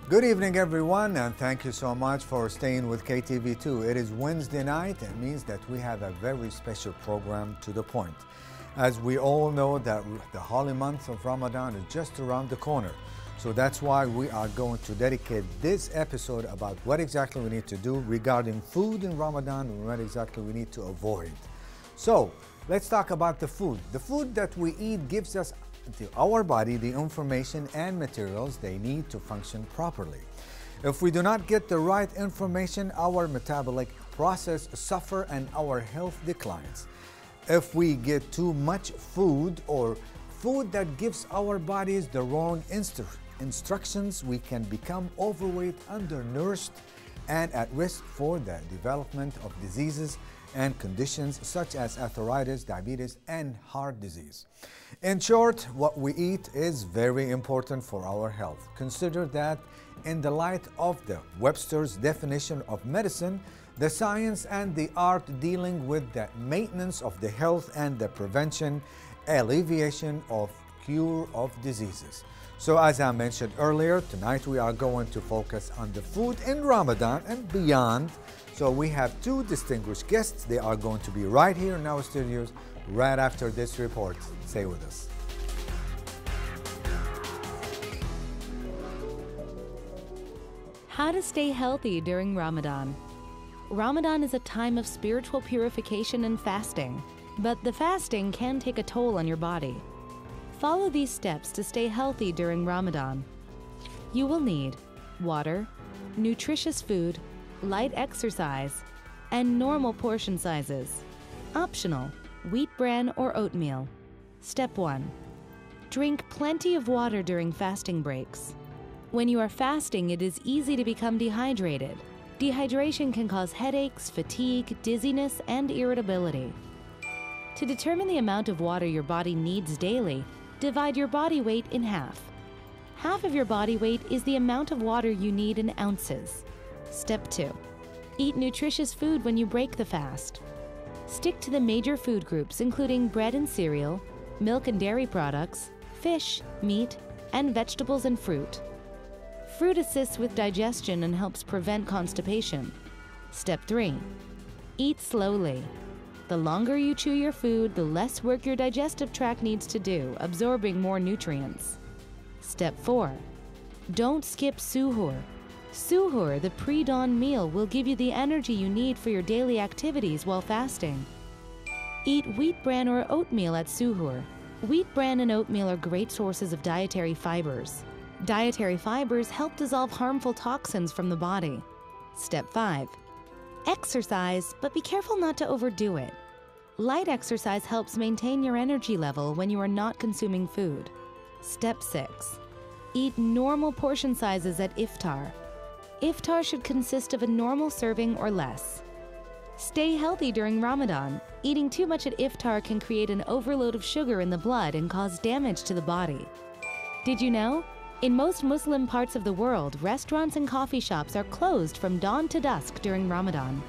Good evening, everyone, and thank you so much for staying with KTV2. It is Wednesday night. It means that we have a very special program to the point. As we all know that the holy month of Ramadan is just around the corner. So that's why we are going to dedicate this episode about what exactly we need to do regarding food in Ramadan and what exactly we need to avoid. So let's talk about the food. The food that we eat gives us our body the information and materials they need to function properly. If we do not get the right information, our metabolic process suffer and our health declines. If we get too much food or food that gives our bodies the wrong instructions, we can become overweight, undernourished, and at risk for the development of diseases and conditions such as arthritis, diabetes, and heart disease. In short, what we eat is very important for our health. Consider that in the light of the Webster's definition of medicine, the science and the art dealing with the maintenance of the health and the prevention, alleviation of cure of diseases. So as I mentioned earlier, tonight we are going to focus on the food in Ramadan and beyond. So we have two distinguished guests. They are going to be right here in our studios right after this report. Stay with us. How to stay healthy during Ramadan. Ramadan is a time of spiritual purification and fasting, but the fasting can take a toll on your body. Follow these steps to stay healthy during Ramadan. You will need water, nutritious food, light exercise, and normal portion sizes. Optional, wheat bran or oatmeal. Step 1. Drink plenty of water during fasting breaks. When you are fasting, it is easy to become dehydrated. Dehydration can cause headaches, fatigue, dizziness, and irritability. To determine the amount of water your body needs daily, divide your body weight in half. Half of your body weight is the amount of water you need in ounces. Step 2. Eat nutritious food when you break the fast. Stick to the major food groups including bread and cereal, milk and dairy products, fish, meat, and vegetables and fruit. Fruit assists with digestion and helps prevent constipation. Step 3. Eat slowly. The longer you chew your food, the less work your digestive tract needs to do, absorbing more nutrients. Step 4. Don't skip suhoor. Suhoor, the pre-dawn meal, will give you the energy you need for your daily activities while fasting. Eat wheat bran or oatmeal at suhoor. Wheat bran and oatmeal are great sources of dietary fibers. Dietary fibers help dissolve harmful toxins from the body. Step 5. Exercise, but be careful not to overdo it. Light exercise helps maintain your energy level when you are not consuming food. Step 6. Eat normal portion sizes at iftar. Iftar should consist of a normal serving or less. Stay healthy during Ramadan. Eating too much at iftar can create an overload of sugar in the blood and cause damage to the body. Did you know? In most Muslim parts of the world, restaurants and coffee shops are closed from dawn to dusk during Ramadan.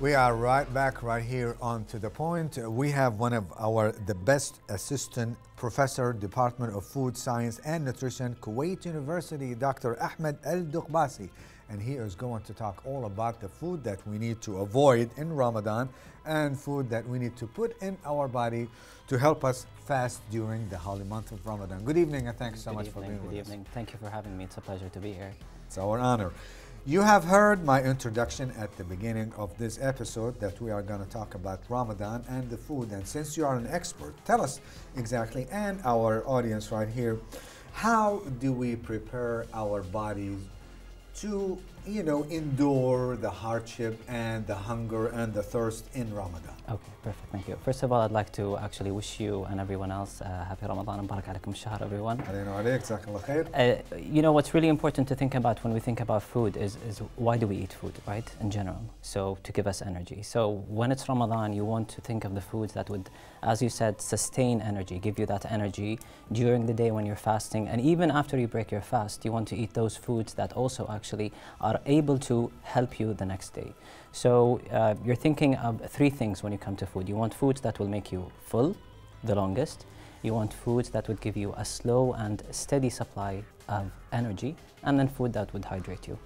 We are right here on To The Point. We have one of the best assistant professor, Department of Food Science and Nutrition, Kuwait University, Dr. AHMED ALDEGBASI. And he is going to talk all about the food that we need to avoid in Ramadan and food that we need to put in our body to help us fast during the holy month of Ramadan. Good evening and thanks so much for being with us. Good evening. Thank you for having me. It's a pleasure to be here. It's our honor. You have heard my introduction at the beginning of this episode that we are going to talk about Ramadan and the food. And since you are an expert, tell us exactly, and our audience right here, how do we prepare our bodies to endure the hardship and the hunger and the thirst in Ramadan? Okay, perfect, thank you. First of all, I'd like to actually wish you and everyone else happy Ramadan and barak alaikum shahr, everyone. What's really important to think about when we think about food is why do we eat food, right, in general? So to give us energy. So when it's Ramadan, you want to think of the foods that would, as you said, sustain energy, give you that energy during the day when you're fasting, and even after you break your fast, you want to eat those foods that also actually are able to help you the next day. So you're thinking of three things when you come to food. You want foods that will make you full the longest. You want foods that would give you a slow and steady supply of energy, and then food that would hydrate you.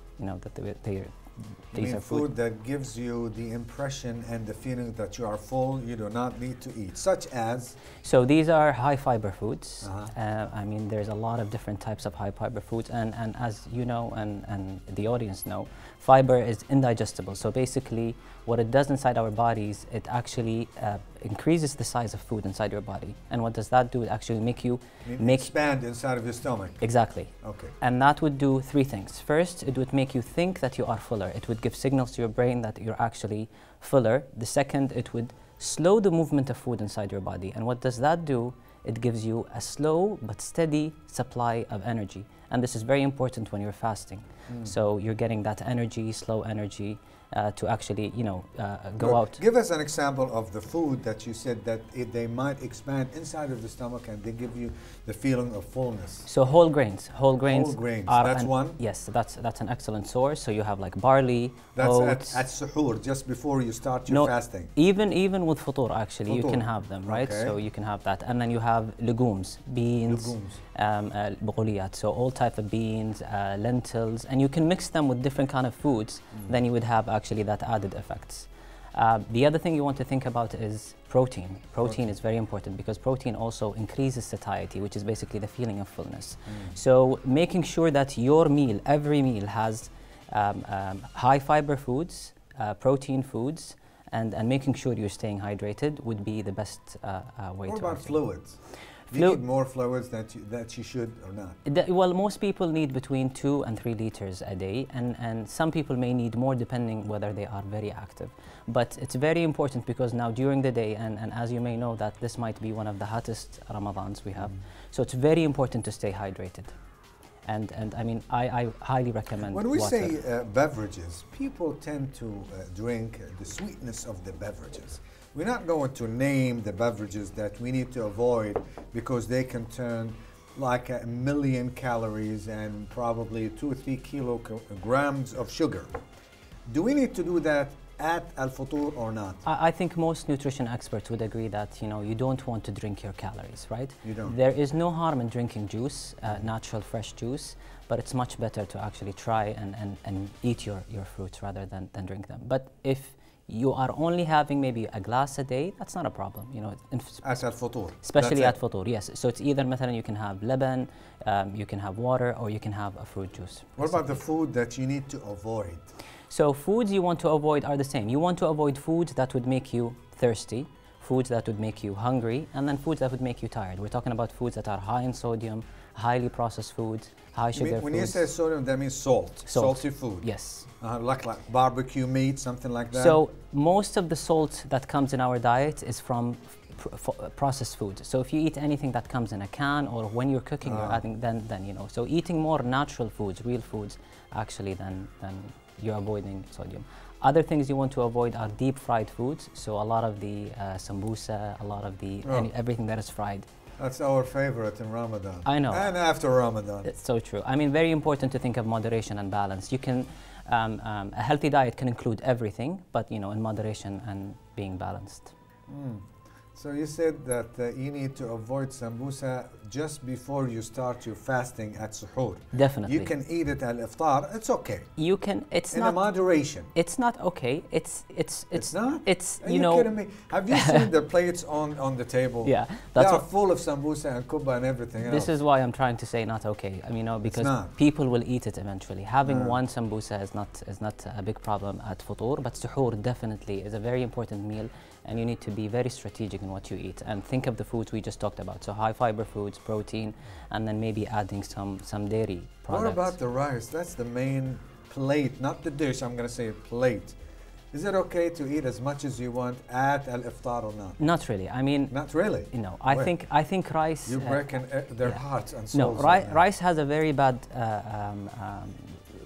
These are food that gives you the impression and the feeling that you are full, you do not need to eat, such as? So these are high fiber foods. There's a lot of different types of high fiber foods, and as you know and the audience know, fiber is indigestible. So basically what it does inside our bodies, it actually increases the size of food inside your body. And what does that do? It actually expand inside of your stomach. Exactly. Okay. And that would do three things. First, it would make you think that you are fuller. It would give signals to your brain that you're actually fuller. The second, it would slow the movement of food inside your body. And what does that do? It gives you a slow but steady supply of energy. And this is very important when you're fasting. So you're getting that energy, slow energy, to actually, go out. Give us an example of the food that you said that they might expand inside of the stomach and they give you the feeling of fullness. So whole grains. Whole grains. That's one? Yes, that's an excellent source. So you have like barley, that's oats. at suhoor, just before you start your fasting. Even with futur, actually, you can have them, right? Okay. So you can have that. And then you have legumes, beans, بقوليات. So all type of beans, lentils, and you can mix them with different kind of foods. Then you would have actually that added effects. The other thing you want to think about is protein. Protein is very important because protein also increases satiety, which is basically the feeling of fullness. So making sure that your meal, every meal, has high fiber foods, protein foods, and making sure you're staying hydrated would be the best way to. What about fluids? Do you need more fluids that you should or not? Well, most people need between 2 and 3 liters a day, and some people may need more depending whether they are very active. But it's very important because now during the day, and as you may know, that this might be one of the hottest Ramadans we have. So it's very important to stay hydrated. And I highly recommend When we water. say beverages, people tend to drink the sweetness of the beverages. We're not going to name the beverages that we need to avoid because they contain like 1 million calories and probably 2 or 3 kilograms of sugar. Do we need to do that at al-futur or not? I think most nutrition experts would agree that you don't want to drink your calories, right? You don't. There is no harm in drinking juice, natural fresh juice, but it's much better to actually try and eat your fruits rather than drink them. But if you are only having maybe a glass a day, that's not a problem, At al-futur. Especially at futur, yes. So it's either مثلا you can have leban, you can have water, or you can have a fruit juice. What about the food that you need to avoid? So foods you want to avoid are the same. You want to avoid foods that would make you thirsty, foods that would make you hungry, and then foods that would make you tired. We're talking about foods that are high in sodium, highly processed foods, high sugar foods. When you say sodium, that means salt. Salty food. Yes. Like barbecue meat, something like that? So most of the salt that comes in our diet is from processed food. So if you eat anything that comes in a can or when you're cooking, you're adding, then So eating more natural foods, real foods, actually, then you're avoiding sodium. Other things you want to avoid are deep fried foods. So a lot of the sambusa, a lot of the everything that is fried. That's our favorite in Ramadan. I know. And after Ramadan. It's so true. Very important to think of moderation and balance. You can, a healthy diet can include everything, but in moderation and being balanced. So you said that you need to avoid sambusa just before you start your fasting at suhoor. Definitely. You can eat it at iftar. It's okay. You can. It's in not a moderation. It's not okay. It's not. It's Are you kidding me? Have you seen the plates on the table? Yeah, they are full of sambusa and kubba and everything else. This is why I'm trying to say not okay. Because people will eat it eventually. Having one sambusa is not a big problem at futur, but suhoor definitely is a very important meal. And you need to be very strategic in what you eat and think of the foods we just talked about. So high fiber foods, protein, and then maybe adding some dairy products. What about the rice? That's the main plate, not the dish, I'm going to say a plate, is it okay to eat as much as you want at al-iftar or not? Not really. I mean, not really. You know, I think rice. You're breaking their hearts and souls. No, rice has a very bad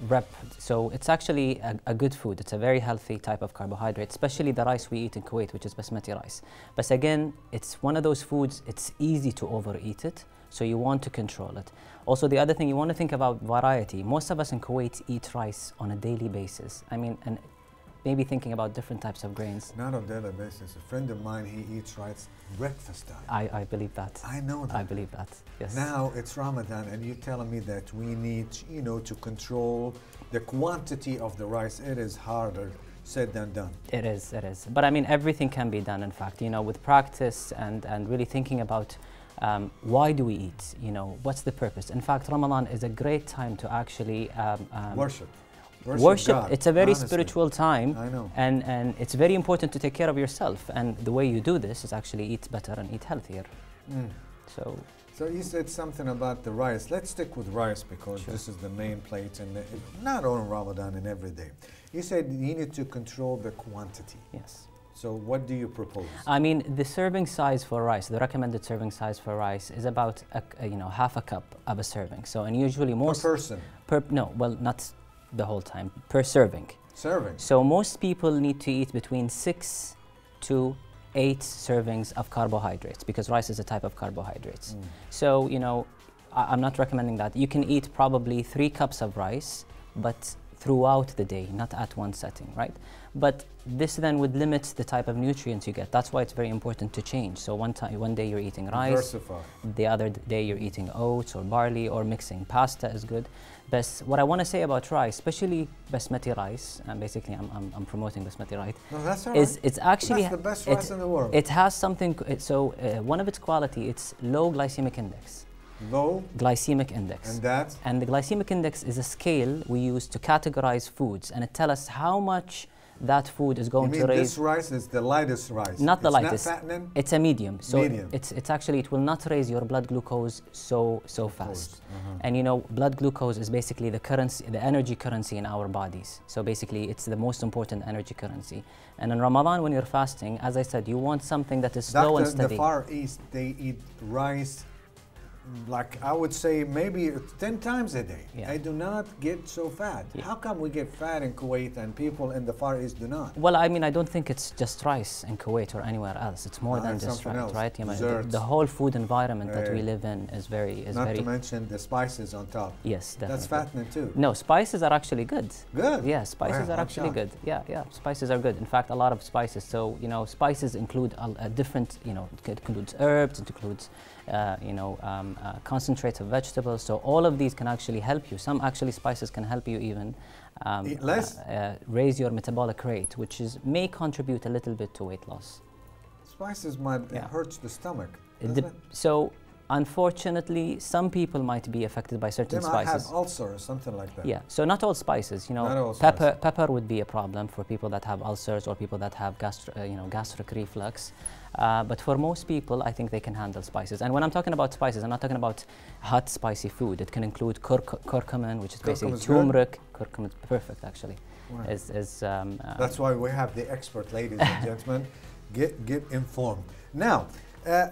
rep. So it's actually a good food. It's a very healthy type of carbohydrate, especially the rice we eat in Kuwait, which is basmati rice. But again, it's one of those foods. It's easy to overeat it, so you want to control it. Also, the other thing you want to think about variety. Most of us in Kuwait eat rice on a daily basis. I mean, and maybe thinking about different types of grains. Not on a daily basis. A friend of mine, he eats rice breakfast time. I believe that. I know that. I believe that, yes. Now it's Ramadan and you're telling me that we need, you know, to control the quantity of the rice. It is harder said than done. It is. But I mean, everything can be done, in fact, you know, with practice and really thinking about why do we eat, you know, what's the purpose. In fact, Ramadan is a great time to actually worship God, it's a very spiritual time. I know. And it's very important to take care of yourself. And the way you do this is actually eat better and eat healthier. So you said something about the rice. Let's stick with rice because this is the main plate, and not only Ramadan and every day. You said you need to control the quantity. Yes. So what do you propose? I mean, the serving size for rice, the recommended serving size for rice is about half a cup of a serving. So, and usually most per person. No, well, not the whole time, per serving. Serving. So most people need to eat between 6 to 8 servings of carbohydrates because rice is a type of carbohydrates. So, you know, I'm not recommending that. You can eat probably 3 cups of rice, but throughout the day, not at one setting, right? But this then would limit the type of nutrients you get. That's why it's very important to change. So one day you're eating rice, diversify. The other day you're eating oats or barley or mixing. Pasta is good. But what I want to say about rice, especially basmati rice, and basically I'm promoting basmati rice, no, that's all right. It's actually that's the best rice in the world. It has something. One of its quality, it's low glycemic index. Low glycemic index. And that? And the glycemic index is a scale we use to categorize foods, and it tells us how much that food is going to raise. This rice is the lightest rice. Not the lightest. Not fattening? It's a medium. So medium. It's actually, it will not raise your blood glucose so fast. And you know, blood glucose is basically the currency, the energy currency in our bodies. So basically, it's the most important energy currency. And in Ramadan, when you're fasting, as I said, you want something that is slow and steady. In the Far East, they eat rice like I would say maybe 10 times a day. Yeah. I do not get so fat. Yeah. How come we get fat in Kuwait and people in the Far East do not? Well, I mean, I don't think it's just rice in Kuwait or anywhere else. It's more than just rice, right? You know, the whole food environment that we live in is very... Not to mention the spices on top. Yes, definitely. That's fattening too. No, spices are actually good. Good? Yeah, spices are actually good. Yeah, spices are good. In fact, a lot of spices. So, you know, spices include a different, you know, it includes herbs, it includes, concentrates of vegetables. So all of these can actually help you. Some actually spices can help you even raise your metabolic rate, which may contribute a little bit to weight loss. Spices might hurt the stomach. So unfortunately, some people might be affected by certain spices. They might have ulcer or something like that. Yeah, so not all spices. You know, pepper would be a problem for people that have ulcers or people that have gastric reflux. But for most people, I think they can handle spices. And when I'm talking about spices, I'm not talking about hot, spicy food. It can include curcumin, which is basically turmeric. Curcumin is perfect, actually. Wow. That's why we have the expert, ladies and gentlemen. Get informed. Now,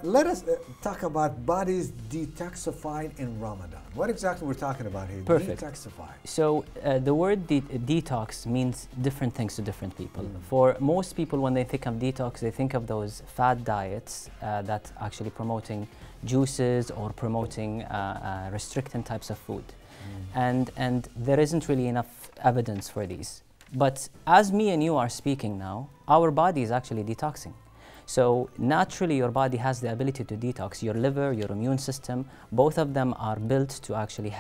let us talk about bodies detoxified in Ramadan. What exactly we're talking about here? Perfect. Detoxify. So the word detox means different things to different people. For most people, when they think of detox, they think of those fad diets that actually promoting juices or promoting restricting types of food. And there isn't really enough evidence for these. But as me and you are speaking now, our body is actually detoxing. So naturally, your body has the ability to detox. Your liver, your immune system, both of them are built to actually,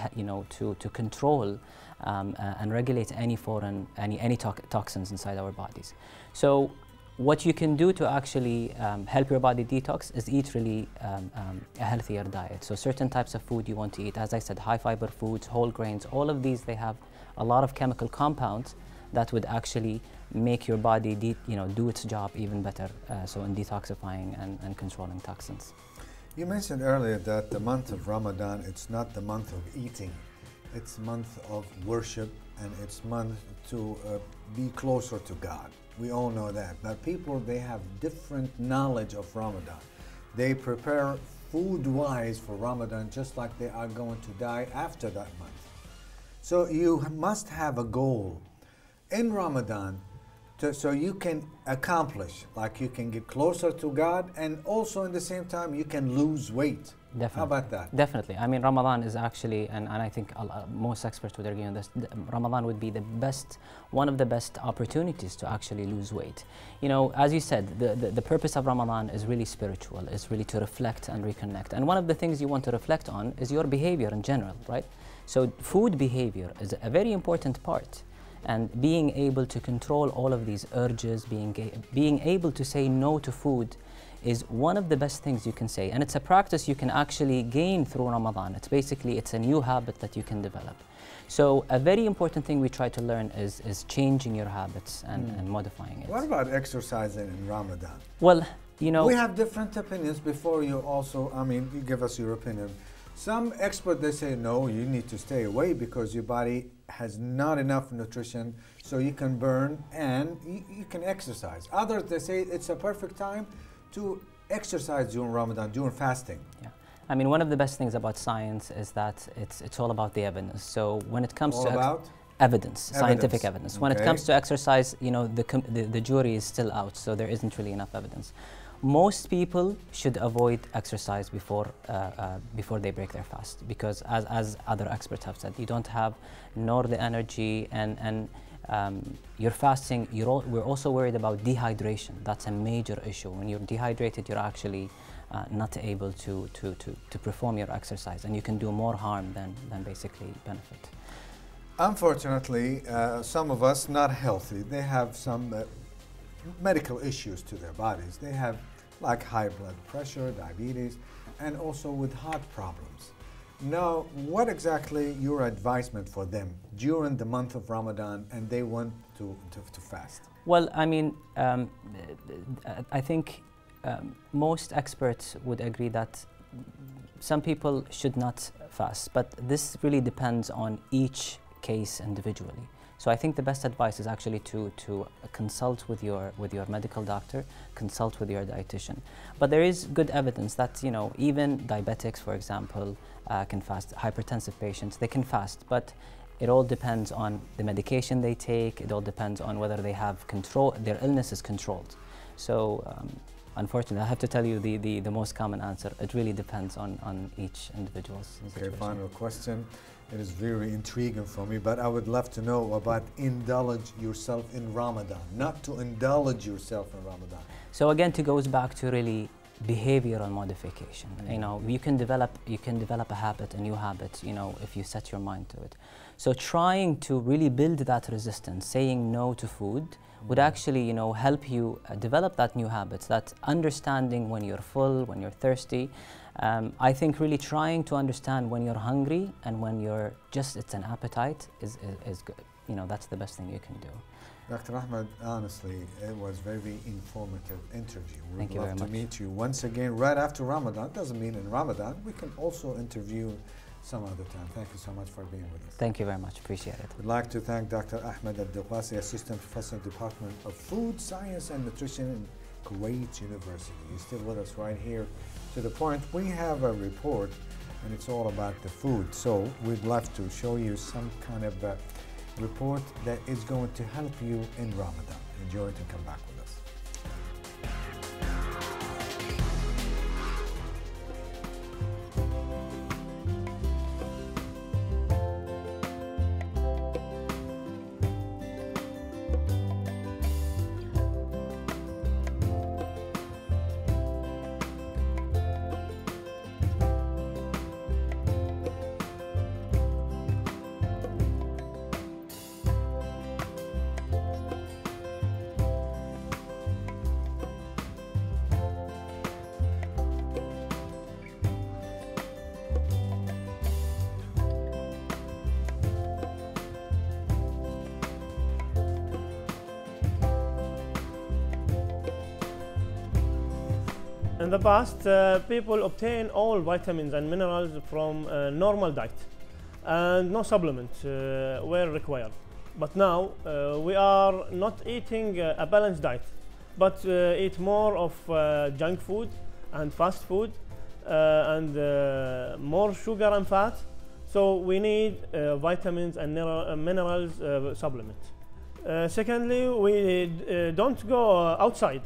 to control and regulate any foreign, any toxins inside our bodies. So what you can do to actually help your body detox is eat really a healthier diet. So certain types of food you want to eat, as I said, high fiber foods, whole grains, all of these, they have a lot of chemical compounds that would actually make your body do its job even better, so in detoxifying and controlling toxins. You mentioned earlier that the month of Ramadan, it's not the month of eating, it's a month of worship and it's month to be closer to God. We all know that. But people, they have different knowledge of Ramadan. They prepare food-wise for Ramadan just like they are going to die after that month. So you must have a goal in Ramadan so you can accomplish, like you can get closer to God, and also in the same time you can lose weight. Definitely. How about that? Definitely. I mean, Ramadan is actually, and I think most experts would agree on this, Ramadan would be the best, one of the best opportunities to actually lose weight. You know, as you said, the purpose of Ramadan is really spiritual. It's really to reflect and reconnect. And one of the things you want to reflect on is your behavior in general, right? So food behavior is a very important part. And being able to control all of these urges, being able to say no to food is one of the best things you can say. And it's a practice you can actually gain through Ramadan. It's a new habit that you can develop. So a very important thing we try to learn is changing your habits and modifying it. What about exercising in Ramadan? Well, you know, we have different opinions. Before you also, I mean, you give us your opinion. Some experts, they say, no, you need to stay away because your body has not enough nutrition, so you can burn and you can exercise. Others, they say it's a perfect time to exercise during Ramadan, during fasting. Yeah. I mean, one of the best things about science is that it's all about the evidence. So when it comes to evidence, scientific evidence. Okay. When it comes to exercise, you know, the jury is still out, so there isn't really enough evidence. Most people should avoid exercise before they break their fast, because as other experts have said, you don't have nor the energy, and you're fasting. We're also worried about dehydration. That's a major issue. When you're dehydrated, you're actually not able to perform your exercise, and you can do more harm than basically benefit. Unfortunately, some of us not healthy. They have some medical issues to their bodies. They have like high blood pressure, diabetes, and also with heart problems. Now, what exactly your advisement for them during the month of Ramadan and they want to fast? Well, I mean, I think most experts would agree that some people should not fast, but this really depends on each case individually. So I think the best advice is actually to consult with your medical doctor, consult with your dietitian. But there is good evidence that, you know, even diabetics, for example, can fast. Hypertensive patients, they can fast, but it all depends on the medication they take. It all depends on whether they have control, their illness is controlled. So unfortunately, I have to tell you the most common answer. It really depends on each individual's situation. Okay, final question. It is very intriguing for me, but I would love to know about indulge yourself in Ramadan, not to indulge yourself in Ramadan. So again, it goes back to really behavioral modification. You know, you can develop a habit, a new habit, you know, if you set your mind to it. So trying to really build that resistance, saying no to food, would actually, you know, help you develop that new habit, that understanding when you're full, when you're thirsty. I think really trying to understand when you're hungry and when you're just, it's an appetite is good. You know, that's the best thing you can do. Dr. Ahmed, honestly, it was very informative interview. Thank you very much. We'd love to meet you once again right after Ramadan. Doesn't mean in Ramadan. We can also interview some other time. Thank you so much for being with us. Thank you very much. Appreciate it. We'd like to thank Dr. Ahmed ALDEGBASI, Assistant Professor in the Department of Food Science and Nutrition in Kuwait University. You're still with us right here. To the point, we have a report, and it's all about the food. So we'd love to show you some kind of report that is going to help you in Ramadan. Enjoy it and come back with us. In the past, people obtain all vitamins and minerals from normal diet, and no supplements were required. But now we are not eating a balanced diet, but eat more of junk food and fast food and more sugar and fat. So we need vitamins and minerals supplement. Secondly, we don't go outside.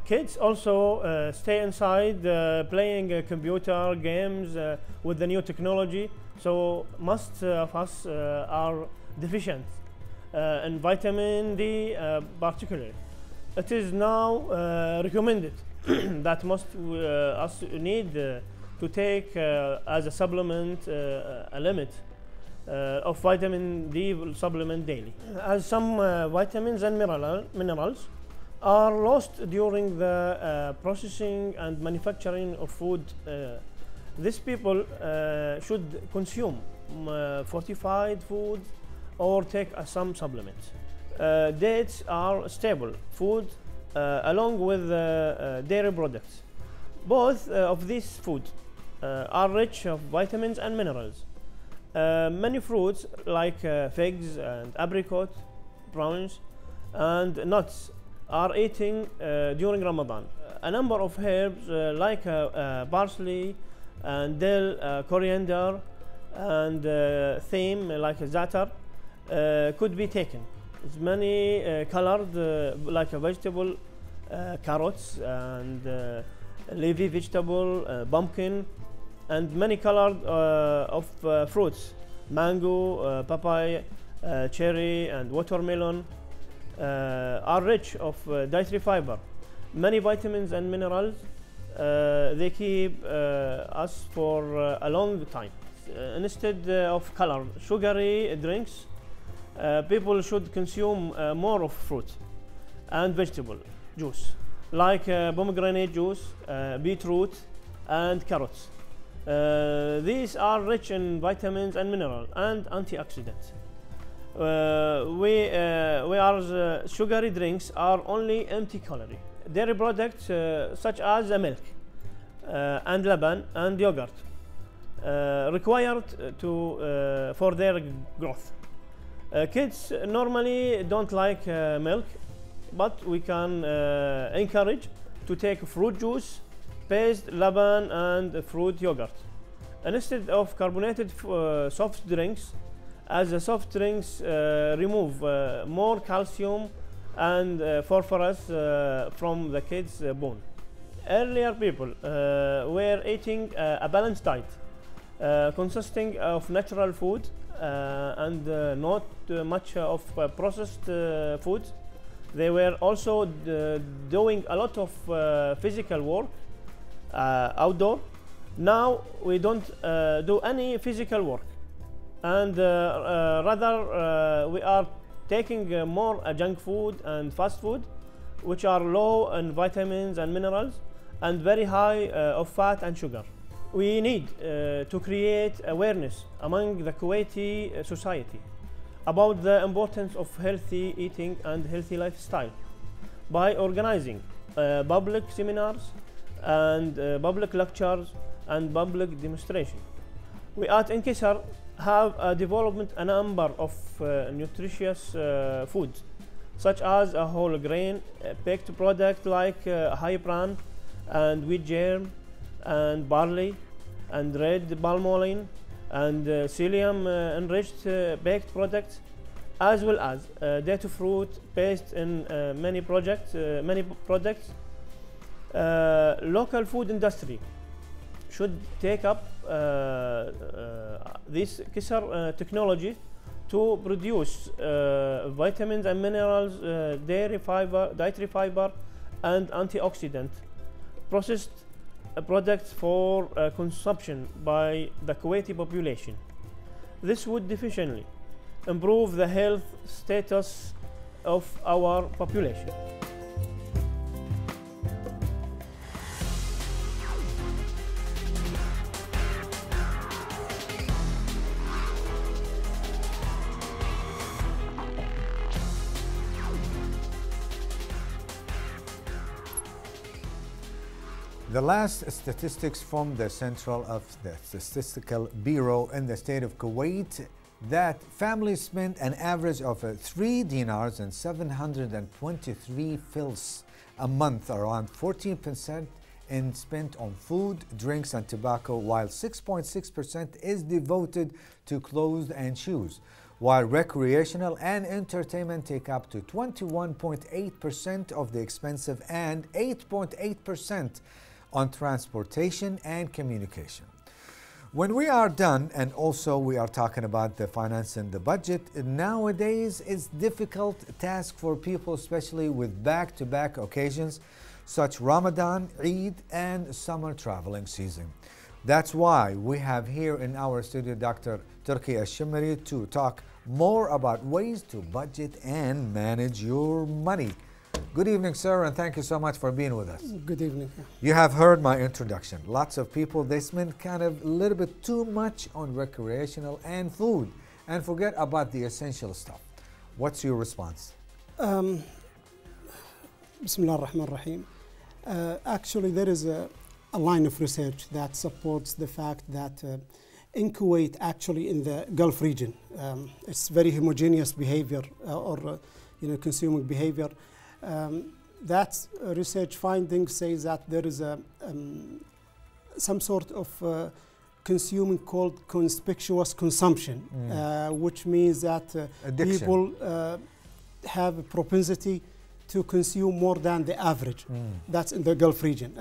Kids also stay inside playing computer games with the new technology. So most of us are deficient in vitamin D particularly. It is now recommended that most us need to take as a supplement a limit of vitamin D supplement daily. As some vitamins and minerals are lost during the processing and manufacturing of food, these people should consume fortified food or take some supplements. Dates are stable food along with dairy products. Both of these foods are rich of vitamins and minerals. Many fruits like figs and apricot, browns, and nuts are eaten during Ramadan. A number of herbs like parsley and dill, coriander, and thyme like za'atar could be taken. It's many colored like a vegetable, carrots and leafy vegetable, pumpkin, and many colored of fruits, mango, papaya, cherry, and watermelon are rich of dietary fiber. Many vitamins and minerals. They keep us for a long time. Instead of colored sugary drinks, people should consume more of fruit and vegetable juice like pomegranate juice, beetroot, and carrots. These are rich in vitamins and minerals and antioxidants. Sugary drinks are only empty calorie. Dairy products such as milk and laban and yogurt required for their growth. Kids normally don't like milk, but we can encourage to take fruit juice, paste, laban, and fruit yogurt instead of carbonated soft drinks, as the soft drinks remove more calcium and phosphorus from the kids' bone. Earlier people were eating a balanced diet consisting of natural food and not much of processed foods. They were also doing a lot of physical work outdoor. Now we don't do any physical work, and rather we are taking more junk food and fast food, which are low in vitamins and minerals and very high of fat and sugar. We need to create awareness among the Kuwaiti society about the importance of healthy eating and healthy lifestyle by organizing public seminars and public lectures and public demonstration. We at Inkisar have developed a number of nutritious foods, such as a whole grain baked product like high bran and wheat germ and barley and red palm oil and psyllium enriched baked products, as well as date fruit based in many products. Local food industry should take up this Kisar technology to produce vitamins and minerals, dietary fiber, and antioxidant processed products for consumption by the Kuwaiti population. This would efficiently improve the health status of our population. The last statistics from the Central of the Statistical Bureau in the state of Kuwait that families spend an average of 3 dinars and 723 fils a month, around 14% and spent on food, drinks and tobacco, while 6.6% is devoted to clothes and shoes, while recreational and entertainment take up to 21.8% of the expensive and 8.8% on transportation and communication. When we are done, and also we are talking about the finance and the budget, nowadays it's difficult task for people, especially with back-to-back occasions such Ramadan, Eid, and summer traveling season. That's why we have here in our studio Dr. Turki ALSHAMERI to talk more about ways to budget and manage your money. Good evening, sir, and thank you so much for being with us. Good evening. You have heard my introduction. Lots of people, they spend kind of a little bit too much on recreational and food and forget about the essential stuff. What's your response? Bismillah ar-Rahman ar-Rahim. Actually, there is a line of research that supports the fact that in Kuwait, actually in the Gulf region, it's very homogeneous behavior consuming behavior. That research findings say that there is some sort of consuming called conspicuous consumption, which means that people have a propensity to consume more than the average. That's in the Gulf region.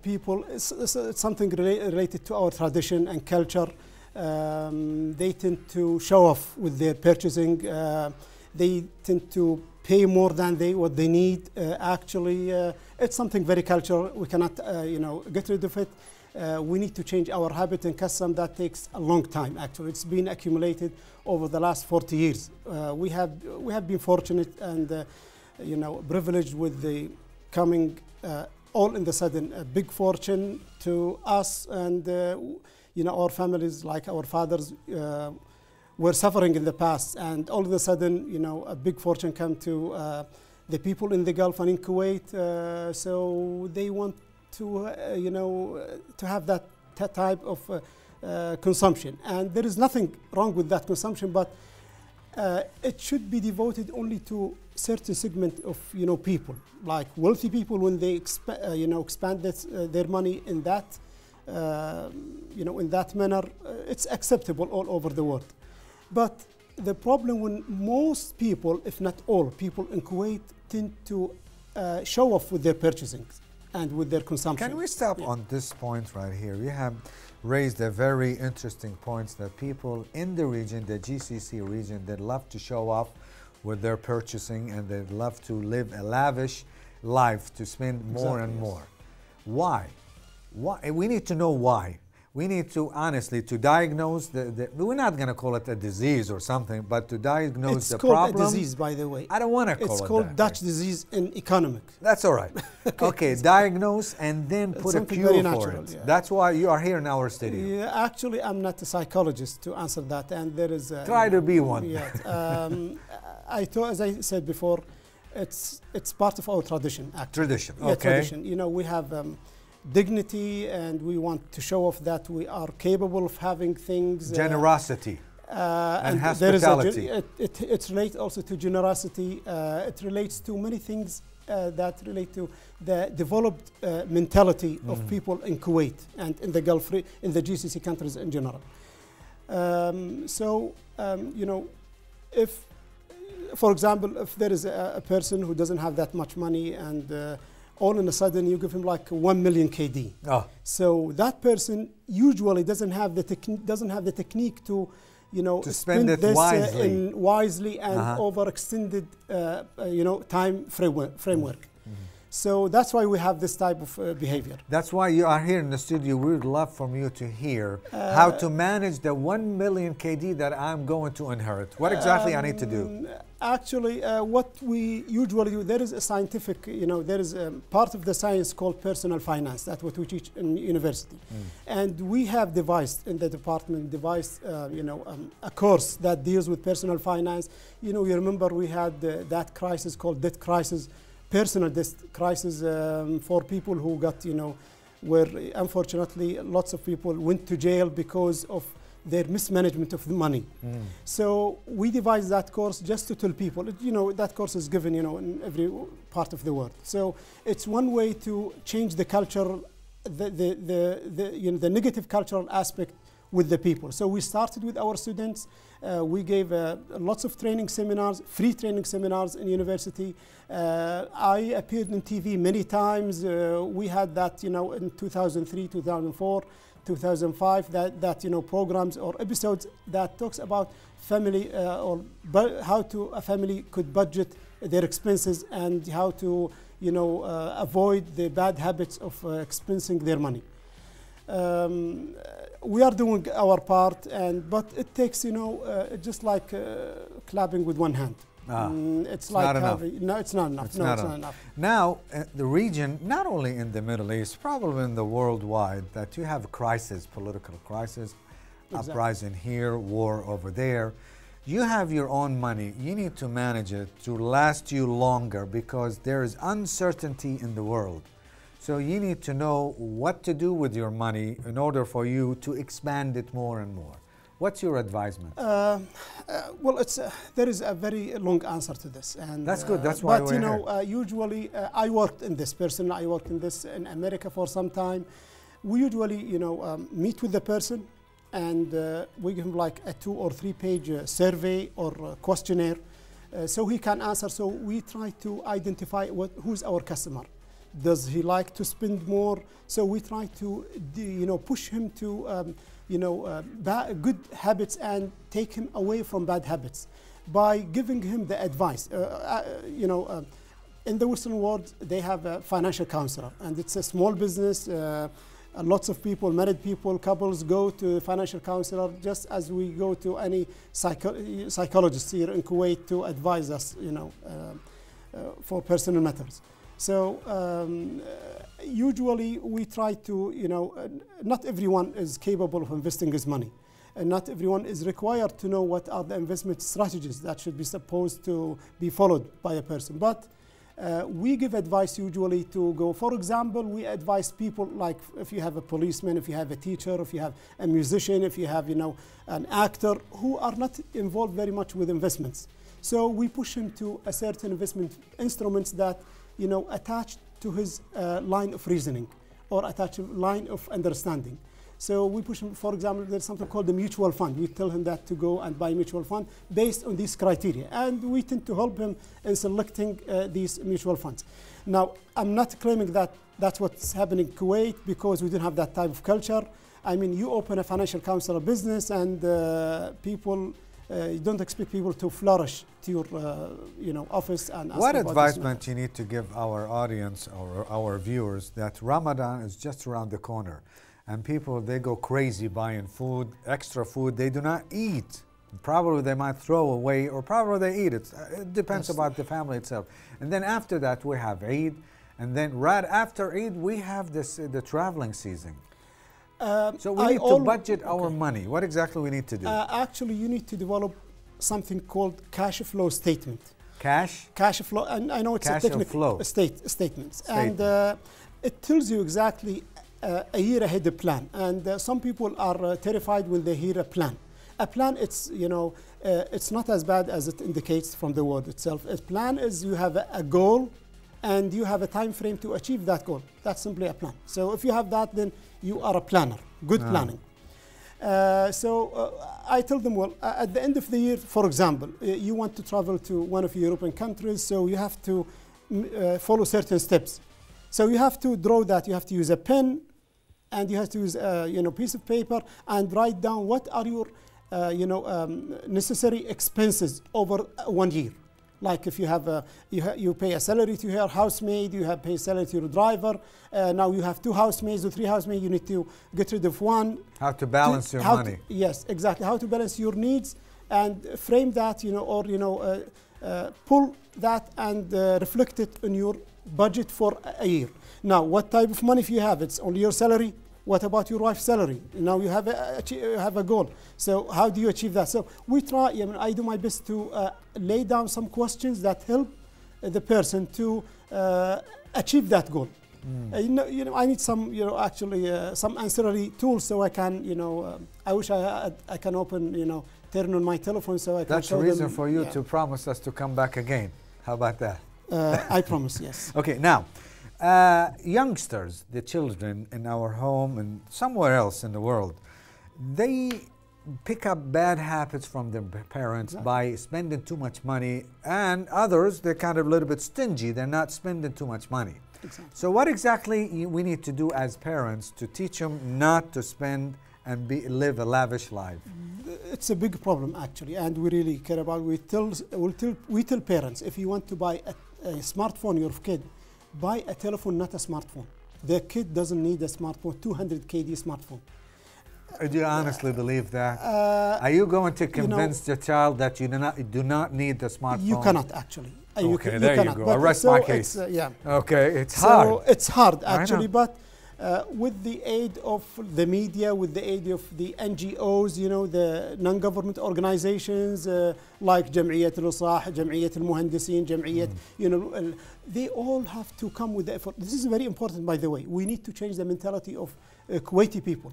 People, it's something related to our tradition and culture. They tend to show off with their purchasing. They tend to pay more than what they need. Actually, it's something very cultural. We cannot, get rid of it. We need to change our habit and custom. That takes a long time. Actually, it's been accumulated over the last 40 years. We have been fortunate and privileged with the coming all in the sudden a big fortune to us, and our families, like our fathers, were suffering in the past, and all of a sudden, a big fortune come to the people in the Gulf and in Kuwait. So they want to, to have that type of consumption, and there is nothing wrong with that consumption, but it should be devoted only to certain segment of people, like wealthy people. When they expand their money in that in that manner, it's acceptable all over the world. But the problem when most people, if not all people in Kuwait, tend to show off with their purchasing and with their consumption. Can we stop on this point right here? You have raised a very interesting point that people in the region, the GCC region, they love to show off with their purchasing, and they love to live a lavish life, to spend more and more. Why? Why? We need to know why. We need to honestly to diagnose we're not going to call it a disease or something, but to diagnose the problem. It's called a disease, by the way. I don't want to call it that. It's called Dutch disease in economics. That's all right. Okay, diagnose and then put a cure for it. Yeah. That's why you are here in our studio. Yeah, actually, I'm not a psychologist to answer that, and there is try to be one. Yeah. As I said before, it's part of our tradition. Actually. Tradition. Yeah, okay. Tradition. We have dignity, and we want to show off that we are capable of having things. Generosity and hospitality. It relates also to generosity. It relates to many things that relate to the developed mentality of people in Kuwait and in the Gulf, in the GCC countries in general. If, for example, if there is a person who doesn't have that much money, and all in a sudden you give him like 1 million KD. Oh. So that person usually doesn't have the technique to, to spend it wisely, wisely and overextended, time framework. So that's why we have this type of behavior. That's why you are here in the studio. We would love from you to hear how to manage the 1 million KD that I'm going to inherit. What exactly I need to do? Actually, what we usually do, there is a scientific, there is a part of the science called personal finance. That's what we teach in university. And we have devised in the department, a course that deals with personal finance. You remember we had that crisis called debt crisis, personal debt crisis for people who got, where unfortunately lots of people went to jail because of their mismanagement of the money. So we devised that course just to tell people, that course is given, in every part of the world. So it's one way to change the culture, the negative cultural aspect with the people. So we started with our students. We gave lots of training seminars, free training seminars in university. I appeared on TV many times. We had that, in 2003, 2004, 2005, that programs or episodes that talks about family or how a family could budget their expenses and how to, avoid the bad habits of expensing their money. We are doing our part, but it takes, just like clapping with one hand. It's like not enough. No, it's not enough. It's not enough. Now, the region, not only in the Middle East, probably in the worldwide, that you have crisis, political crisis, uprising here, war over there. You have your own money. You need to manage it to last you longer because there is uncertainty in the world. So you need to know what to do with your money in order for you to expand it more and more. What's your advisement? Well, there is a very long answer to this, and that's good. That's why we're here. Usually, I worked in this. Personally, I worked in this in America for some time. We usually, meet with the person, and we give him like a 2 or 3 page survey or questionnaire, so he can answer. So we try to identify who's our customer. Does he like to spend more? So we try to, push him to, good habits and take him away from bad habits by giving him the advice. In the Western world, they have a financial counselor, and it's a small business. Lots of people, married people, couples go to a financial counselor just as we go to any psychologist here in Kuwait to advise us, for personal matters. So usually we try to, not everyone is capable of investing his money, and not everyone is required to know what are the investment strategies that should be supposed to be followed by a person. But we give advice usually to go, for example, we advise people like if you have a policeman, if you have a teacher, if you have a musician, if you have, an actor who are not involved very much with investments. So we push him to a certain investment instruments that attached to his line of reasoning or attached to line of understanding. So we push him, for example, there's something called the mutual fund. We tell him that to go and buy a mutual fund based on these criteria. And we tend to help him in selecting these mutual funds. Now, I'm not claiming that that's what's happening in Kuwait because we don't have that type of culture. I mean, you open a financial counselor business and people, you don't expect people to flourish to your office and ask what about advisement you need to give our audience or our viewers that Ramadan is just around the corner and people, they go crazy buying food, extra food they do not eat. Probably they might throw away or probably they eat it. It depends about the family itself. And then after that we have Eid, and then right after Eid we have the traveling season. So we need to budget our money. What exactly we need to do? Actually, you need to develop something called cash flow statement. Cash flow, and I know it's cash a technical statements. And it tells you exactly a year ahead of plan. And some people are terrified when they hear a plan. A plan, it's it's not as bad as it indicates from the word itself. A plan is you have a goal, and you have a time frame to achieve that goal. That's simply a plan. So if you have that, then you are a planner, good planning. I tell them, well, at the end of the year, for example, you want to travel to one of the European countries, so you have to follow certain steps. So you have to draw that, you have to use a pen, and you have to use a piece of paper and write down what are your necessary expenses over 1 year. Like if you have you pay a salary to your housemaid, you have pay salary to your driver. Now you have 2 housemaids or 3 housemaids. You need to get rid of one. How to balance your money? Yes, exactly. How to balance your needs and frame that, pull that and reflect it in your budget for a year. Now, what type of money if you have? It's only your salary. What about your wife's salary? Now you have a goal. So how do you achieve that? So we try, I do my best to lay down some questions that help the person to achieve that goal. I need some, actually some ancillary tools so I can, I wish I can open, turn on my telephone so I can That's show a reason them, for you to promise us to come back again. How about that? I promise, yes. Okay, now, youngsters, the children in our home and somewhere else in the world, they pick up bad habits from their parents by spending too much money, and others, they're kind of a little bit stingy. They're not spending too much money. Exactly. So what exactly we need to do as parents to teach them not to spend and live a lavish life? It's a big problem, actually, and we really care about it. We tell parents, if you want to buy a smartphone, your kid, buy a telephone, not a smartphone. The kid doesn't need a smartphone, 200 KD smartphone. Do you honestly believe that? Are you going to convince the child that you do not need the smartphone? You cannot, actually. Okay, there you go. Arrest my case. Yeah. Okay, it's hard. So it's hard, actually, but with the aid of the media, with the aid of the NGOs, the non-government organizations like Jam'iyyat al-Islah, Jam'iyyat al-Muhandisin, Jam'iyyat, they all have to come with the effort. This is very important, by the way. We need to change the mentality of Kuwaiti people.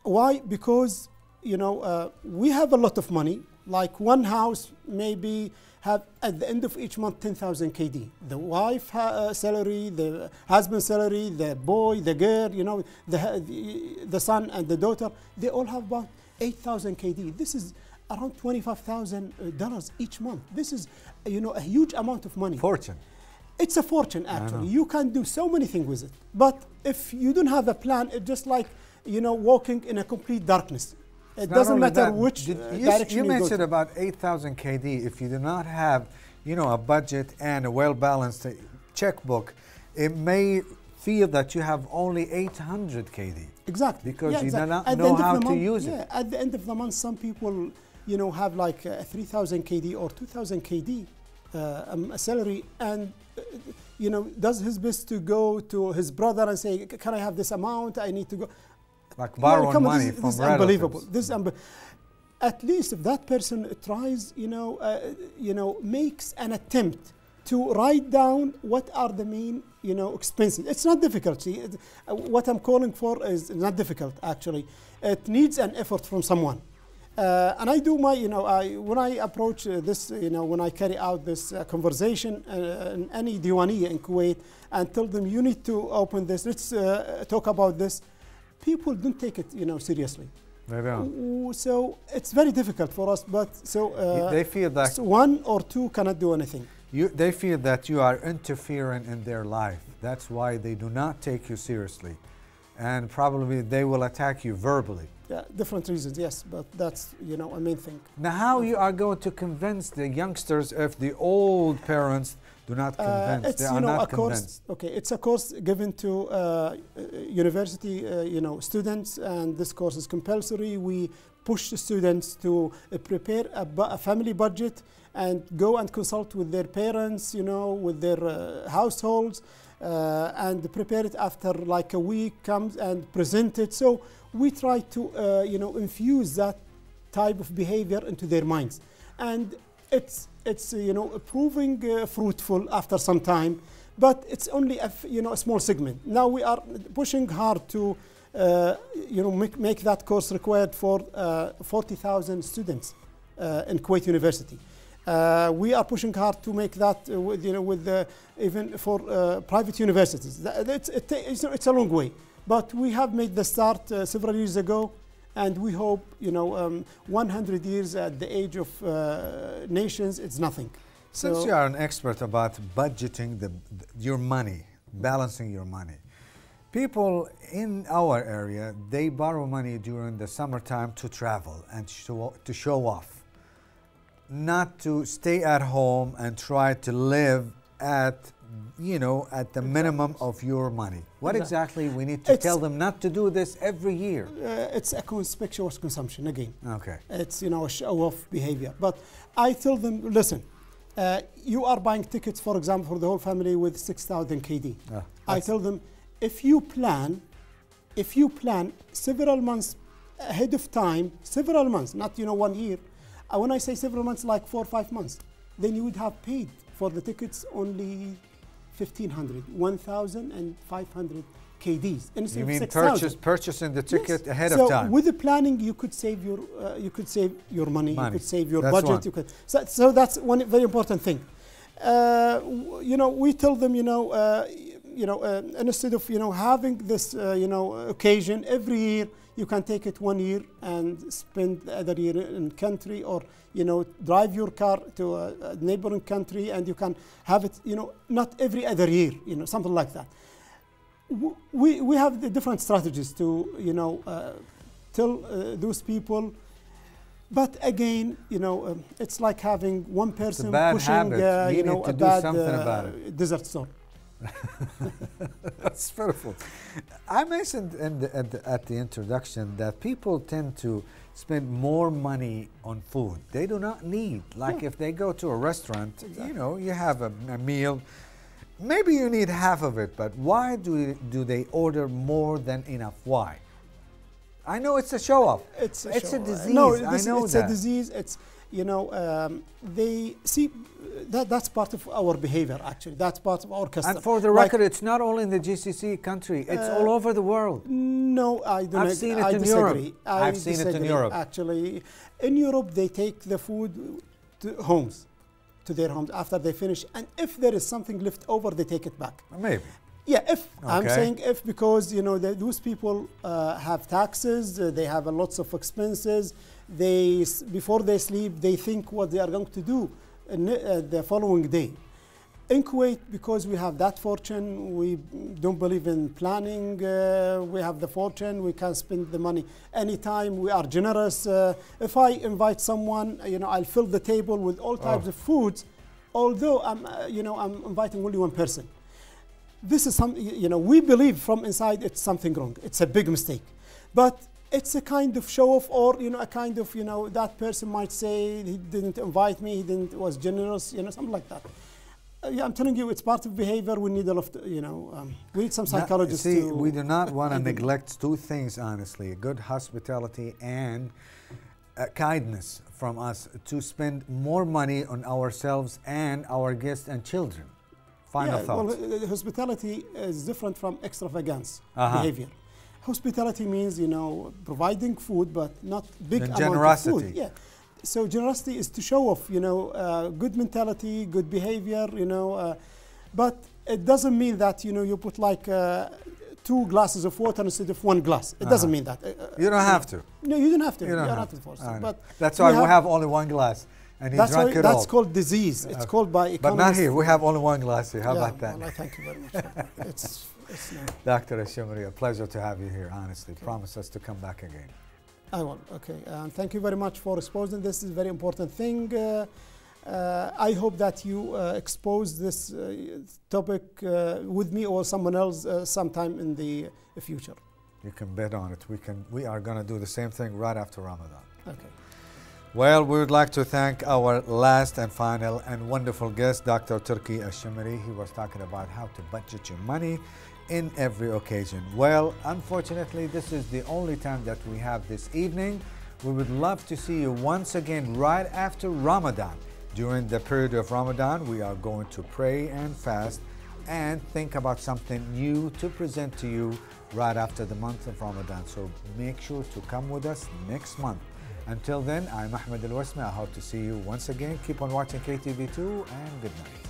Why? Because, we have a lot of money. Like one house maybe have at the end of each month 10,000 KD. The wife salary, the husband salary, the boy, the girl, the son and the daughter, they all have about 8,000 KD. This is around $25,000 each month. This is, a huge amount of money. Fortune. It's a fortune, actually. You can do so many things with it. But if you don't have a plan, it's just like, walking in a complete darkness. It doesn't matter which direction you mentioned go about 8,000 KD. If you do not have, a budget and a well-balanced checkbook, it may feel that you have only 800 KD. Exactly. Because you do not know how to use it. At the end of the month, some people, have like 3,000 KD or 2,000 KD a salary, and does his best to go to his brother and say, "Can I have this amount? I need to go." Like borrowing money from relatives. Unbelievable. At least if that person tries, makes an attempt to write down what are the main, expenses. It's not difficult. See, what I'm calling for is not difficult, actually. It needs an effort from someone. And I do my, when I approach this, when I carry out this conversation in any diwaniya in Kuwait and tell them you need to open this, let's talk about this, people don't take it, seriously. They don't. So it's very difficult for us, but they feel that one or two cannot do anything. They feel that you are interfering in their life. That's why they do not take you seriously. And probably they will attack you verbally. Yeah, different reasons, yes, but that's, a main thing. Now, how you are going to convince the youngsters if the old parents do not convince, they are not convinced? Okay, it's a course given to university, students, and this course is compulsory. We push the students to prepare a family budget and go and consult with their parents, with their households, and prepare it after like a week, comes and present it. So we try to, infuse that type of behavior into their minds. And it's proving fruitful after some time, but it's only a small segment. Now we are pushing hard to make that course required for 40,000 students in Kuwait University. We are pushing hard to make that even for private universities. It's a long way, but we have made the start several years ago. And we hope, 100 years at the age of nations, it's nothing. Since you are an expert about budgeting your money, balancing your money, people in our area, they borrow money during the summertime to travel and to show off, not to stay at home and try to live at the minimum of your money. What exactly we need to tell them not to do this every year? It's a conspicuous consumption again. Okay. It's, a show-off behavior. But I tell them, listen, you are buying tickets, for example, for the whole family with 6,000 KD. I tell them, if you plan several months ahead of time, several months, not 1 year. When I say several months, like 4 or 5 months, then you would have paid for the tickets only 1,500, 1,500 KDs. Instead You of mean 6,000. purchasing the ticket Yes. ahead So of time? with the planning, you could save your money. You could save your That's budget. one. You could, so that's one very important thing. You know, we tell them, instead of having this occasion every year, you can take it 1 year and spend the other year in country, or drive your car to a neighboring country, and you can have it not every other year, something like that. We have the different strategies to tell those people. But again, it's like having one person pushing, a bad desert storm. That's beautiful. I mentioned at the introduction that people tend to spend more money on food they do not need. Like if they go to a restaurant, you have a meal, maybe you need half of it, but why do they order more than enough? Why? I know it's a show-off. It's a disease. No, I know it's that. a disease. It's they see that's part of our behavior. Actually, that's part of our custom. And for the record, it's not only in the GCC country; it's all over the world. No, I don't. I've seen it in Europe. I've seen it in Europe. Actually, in Europe, they take the food to their homes after they finish, and if there is something left over, they take it back. Maybe. Yeah, if I'm Okay. saying if, because those people have taxes, they have lots of expenses. Before they sleep, they think what they are going to do the following day. In Kuwait, because we have that fortune, we don't believe in planning. We have the fortune; we can spend the money anytime. We are generous. If I invite someone, I'll fill the table with all types of foods, although I'm inviting only one person. This is we believe from inside it's something wrong. It's a big mistake, but it's a kind of show off, or a kind of that person might say he didn't invite me, he was generous, something like that. Yeah, I'm telling you, it's part of behavior. We need a lot of, we need some psychologists. See, we do not want to neglect two things, honestly: good hospitality and kindness from us to spend more money on ourselves and our guests and children. Final thoughts. Well, hospitality is different from extravagance behavior. Hospitality means, providing food, but not big amount of food. Yeah. So generosity is to show off, good mentality, good behavior, but it doesn't mean that, you put like 2 glasses of water instead of 1 glass. It doesn't mean that. You don't have to. No, you don't have to. You don't have to force it. it. But that's why we have only 1 glass. And he drank it all. That's called disease. It's called by economists. But not here. We have only 1 glass here. How about that? Well, thank you very much. It's Dr. ALSHAMERI, a pleasure to have you here, honestly. Okay. Promise us to come back again. I will. Okay. And thank you very much for exposing this. This is a very important thing. I hope that you expose this topic with me or someone else sometime in the future. You can bet on it. We are going to do the same thing right after Ramadan. Okay. Well, we would like to thank our last and final and wonderful guest, Dr. Turki ALSHAMERI. He was talking about how to budget your money in every occasion. Well, unfortunately, this is the only time that we have this evening. We would love to see you once again right after Ramadan. During the period of Ramadan, we are going to pray and fast and think about something new to present to you right after the month of Ramadan. So make sure to come with us next month. Until then, I'm AHMED ALWASMI. I hope to see you once again. Keep on watching KTV2 and good night.